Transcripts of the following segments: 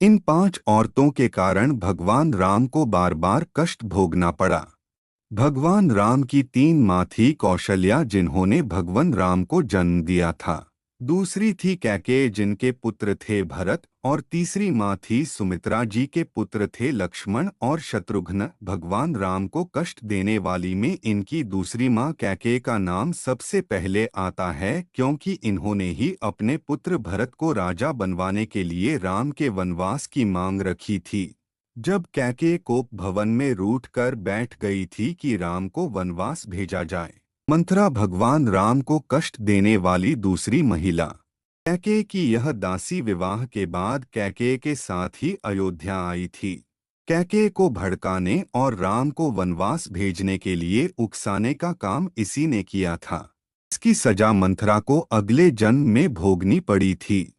इन 5 औरतों के कारण भगवान राम को बार बार कष्ट भोगना पड़ा। भगवान राम की 3 माँ थी कौशल्या, जिन्होंने भगवान राम को जन्म दिया था। दूसरी थी कैकेयी, जिनके पुत्र थे भरत, और तीसरी माँ थी सुमित्रा, जी के पुत्र थे लक्ष्मण और शत्रुघ्न। भगवान राम को कष्ट देने वाली में इनकी दूसरी माँ कैकेयी का नाम सबसे पहले आता है, क्योंकि इन्होंने ही अपने पुत्र भरत को राजा बनवाने के लिए राम के वनवास की मांग रखी थी। जब कैकेयी कोप भवन में रूठ कर बैठ गई थी कि राम को वनवास भेजा जाए। मंथरा भगवान राम को कष्ट देने वाली दूसरी महिला। कैकेयी की यह दासी विवाह के बाद कैकेयी के साथ ही अयोध्या आई थी। कैकेयी को भड़काने और राम को वनवास भेजने के लिए उकसाने का काम इसी ने किया था। इसकी सजा मंथरा को अगले जन्म में भोगनी पड़ी थी,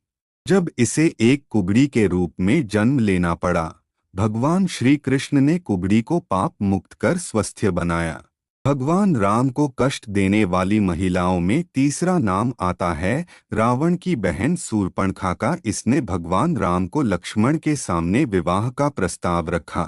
जब इसे एक कुबड़ी के रूप में जन्म लेना पड़ा। भगवान श्री कृष्ण ने कुबड़ी को पाप मुक्त कर स्वस्थ बनाया। भगवान राम को कष्ट देने वाली महिलाओं में तीसरा नाम आता है रावण की बहन शूर्पणखा का। इसने भगवान राम को लक्ष्मण के सामने विवाह का प्रस्ताव रखा,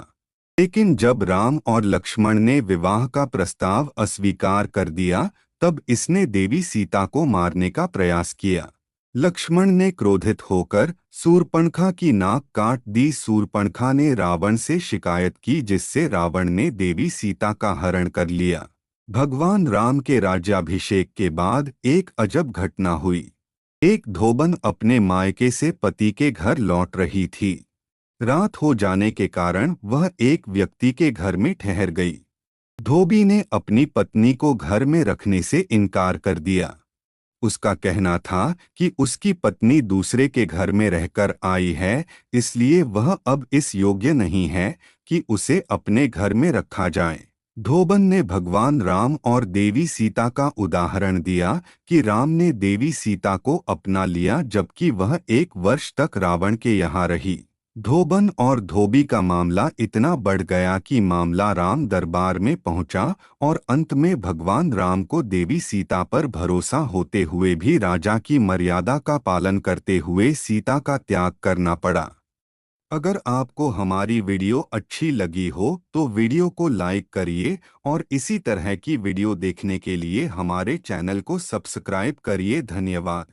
लेकिन जब राम और लक्ष्मण ने विवाह का प्रस्ताव अस्वीकार कर दिया, तब इसने देवी सीता को मारने का प्रयास किया। लक्ष्मण ने क्रोधित होकर शूर्पणखा की नाक काट दी। शूर्पणखा ने रावण से शिकायत की, जिससे रावण ने देवी सीता का हरण कर लिया। भगवान राम के राज्याभिषेक के बाद एक अजब घटना हुई। एक धोबन अपने मायके से पति के घर लौट रही थी। रात हो जाने के कारण वह एक व्यक्ति के घर में ठहर गई। धोबी ने अपनी पत्नी को घर में रखने से इनकार कर दिया। उसका कहना था कि उसकी पत्नी दूसरे के घर में रहकर आई है, इसलिए वह अब इस योग्य नहीं है कि उसे अपने घर में रखा जाए। धोबन ने भगवान राम और देवी सीता का उदाहरण दिया कि राम ने देवी सीता को अपना लिया, जबकि वह 1 वर्ष तक रावण के यहाँ रही। धोबन और धोबी का मामला इतना बढ़ गया कि मामला राम दरबार में पहुंचा, और अंत में भगवान राम को देवी सीता पर भरोसा होते हुए भी राजा की मर्यादा का पालन करते हुए सीता का त्याग करना पड़ा। अगर आपको हमारी वीडियो अच्छी लगी हो तो वीडियो को लाइक करिए, और इसी तरह की वीडियो देखने के लिए हमारे चैनल को सब्सक्राइब करिए। धन्यवाद।